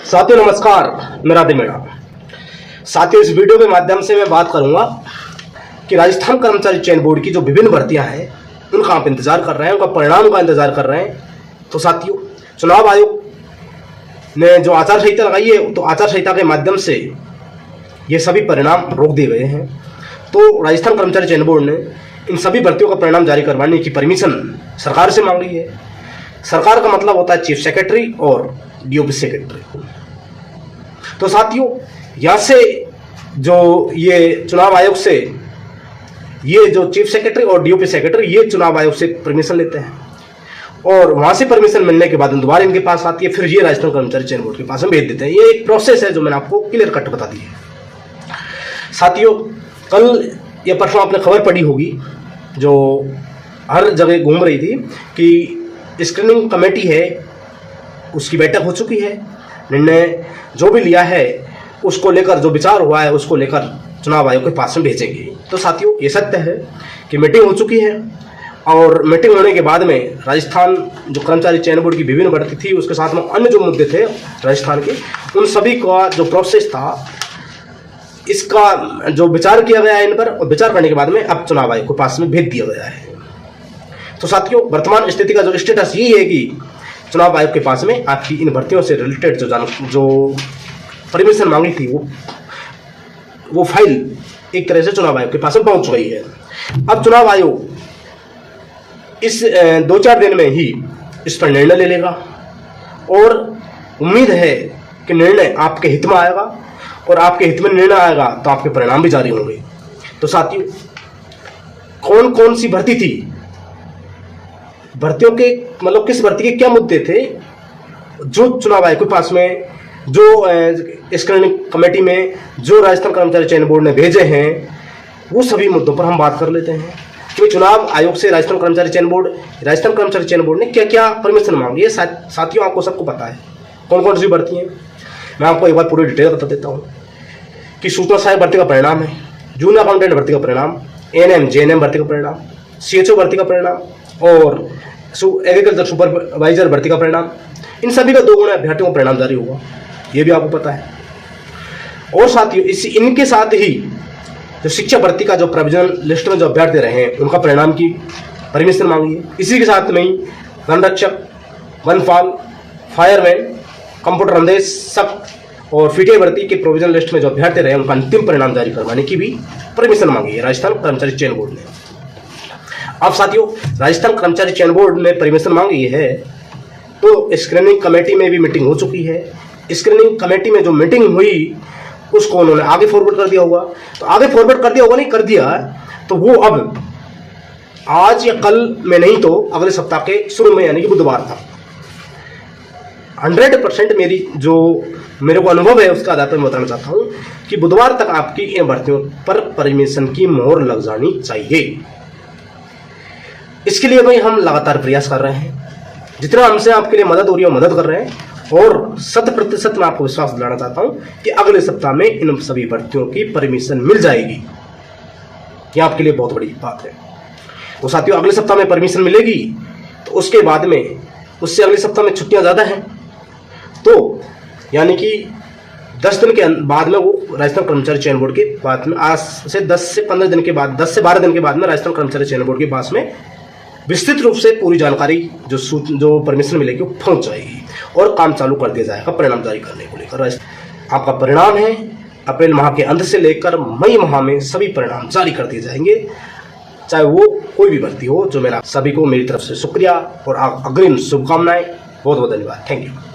साथियों नमस्कार, मेरा दिमेड़ा। साथियों, इस वीडियो के माध्यम से मैं बात करूंगा कि राजस्थान कर्मचारी चयन बोर्ड की जो विभिन्न भर्तियां हैं उनका आप इंतजार कर रहे हैं, उनका परिणाम का इंतजार कर रहे हैं। तो साथियों, चुनाव आयोग ने जो आचार संहिता लगाई है, तो आचार संहिता के माध्यम से ये सभी परिणाम रोक दिए गए हैं। तो राजस्थान कर्मचारी चयन बोर्ड ने इन सभी भर्तियों का परिणाम जारी करवाने की परमिशन सरकार से मांगी है। सरकार का मतलब होता है चीफ सेक्रेटरी और डीओपी सेक्रेटरी। तो साथियों, यहाँ से जो ये चुनाव आयोग से ये जो चीफ सेक्रेटरी और डीओपी सेक्रेटरी ये चुनाव आयोग से परमिशन लेते हैं और वहां से परमिशन मिलने के बाद दोबारा इनके पास आती है, फिर ये राजस्थान कर्मचारी चयन बोर्ड के पास में भेज देते हैं। ये एक प्रोसेस है जो मैंने आपको क्लियर कट बता दी है। साथियों, कल या परसों आपने खबर पढ़ी होगी जो हर जगह घूम रही थी कि स्क्रीनिंग कमेटी है उसकी बैठक हो चुकी है। निर्णय जो भी लिया है उसको लेकर, जो विचार हुआ है उसको लेकर चुनाव आयोग के पास में भेजेंगे। तो साथियों, ये सत्य है कि मीटिंग हो चुकी है और मीटिंग होने के बाद में राजस्थान जो कर्मचारी चयन बोर्ड की विभिन्न भर्ती थी उसके साथ में अन्य जो मुद्दे थे राजस्थान के, उन सभी का जो प्रोसेस था इसका जो विचार किया गया है इन पर, और विचार करने के बाद में अब चुनाव आयोग के पास में भेज दिया गया है। तो साथियों, वर्तमान स्थिति का जो स्टेटस यही है कि चुनाव आयोग के पास में आपकी इन भर्तियों से रिलेटेड जो परमिशन मांगी थी वो फाइल एक तरह से चुनाव आयोग के पास में पहुंच गई है। अब चुनाव आयोग इस 2-4 दिन में ही इस पर निर्णय ले लेगा और उम्मीद है कि निर्णय आपके हित में आएगा, और आपके हित में निर्णय आएगा तो आपके परिणाम भी जारी होंगे। तो साथियों, कौन कौन सी भर्ती थी, भर्तियों के मतलब किस भर्ती के क्या मुद्दे थे जो चुनाव आयोग के पास में, जो स्क्रीनिंग कमेटी में जो राजस्थान कर्मचारी चयन बोर्ड ने भेजे हैं, वो सभी मुद्दों पर हम बात कर लेते हैं कि चुनाव आयोग से राजस्थान कर्मचारी चयन बोर्ड ने क्या क्या परमिशन मांगी है। साथियों, आपको सबको पता है कौन कौन सी भर्ती हैं। मैं आपको एक बार पूरी डिटेल बता देता हूँ कि सूचना सहायक भर्ती का परिणाम है, जूनियर अकाउंटेंट भर्ती का परिणाम, एएनएम जेएनएम भर्ती का परिणाम, सीएचओ भर्ती का परिणाम और एग्रीकल्चर सुपरवाइजर भर्ती का परिणाम। इन सभी का 2 गुना अभ्यर्थियों को परिणाम जारी हुआ, ये भी आपको पता है। और साथियों, इनके साथ ही जो शिक्षा भर्ती का जो प्रोविजनल लिस्ट में जो अभ्यर्थी रहे हैं उनका परिणाम की परमिशन मांगी है। इसी के साथ में ही वनरक्षक, वनपाल, फायरमैन, कंप्यूटर अंधेशक और फिटे भर्ती के प्रोविजनल लिस्ट में जो अभ्यर्थी रहे उनका अंतिम परिणाम जारी करवाने की भी परमिशन मांगी है राजस्थान कर्मचारी चयन बोर्ड ने। अब साथियों, राजस्थान कर्मचारी चयन बोर्ड ने परमिशन मांगी है तो स्क्रीनिंग कमेटी में भी मीटिंग हो चुकी है। स्क्रीनिंग कमेटी में जो मीटिंग हुई उसको उन्होंने आगे फॉरवर्ड कर दिया होगा। तो आगे फॉरवर्ड कर दिया होगा, नहीं कर दिया, तो वो अब आज या कल में नहीं तो अगले सप्ताह के शुरू में यानी कि बुधवार था। 100% मेरे को अनुभव है उसका आधार पर मैं बताना चाहता हूं कि बुधवार तक आपकी इन भर्तियों पर परमिशन की मोहर लग जानी चाहिए। इसके लिए भाई हम लगातार प्रयास कर रहे हैं, जितना हमसे आपके लिए मदद हो रही है मदद कर रहे हैं, और 100% मैं आपको विश्वास दिलाना चाहता हूं कि अगले सप्ताह में इन सभी भर्तियों की परमिशन मिल जाएगी। यह आपके लिए बहुत बड़ी बात है। तो साथियों, अगले सप्ताह में परमिशन मिलेगी तो उसके बाद में, उससे अगले सप्ताह में छुट्टियां ज़्यादा हैं, तो यानी कि 10 दिन के बाद में वो राजस्थान कर्मचारी चयन बोर्ड के बाद में, आज से 10 से 15 दिन के बाद, 10 से 12 दिन के बाद में राजस्थान कर्मचारी चयन बोर्ड के पास में विस्तृत रूप से पूरी जानकारी जो परमिशन मिलेगी वो पहुंच जाएगी और काम चालू कर दिया जाएगा परिणाम जारी करने को लेकर। आपका परिणाम है अप्रैल माह के अंत से लेकर मई माह में सभी परिणाम जारी कर दिए जाएंगे, चाहे वो कोई भी भर्ती हो। जो मेरा सभी को मेरी तरफ से शुक्रिया और अग्रिम शुभकामनाएं। बहुत बहुत धन्यवाद। Thank you.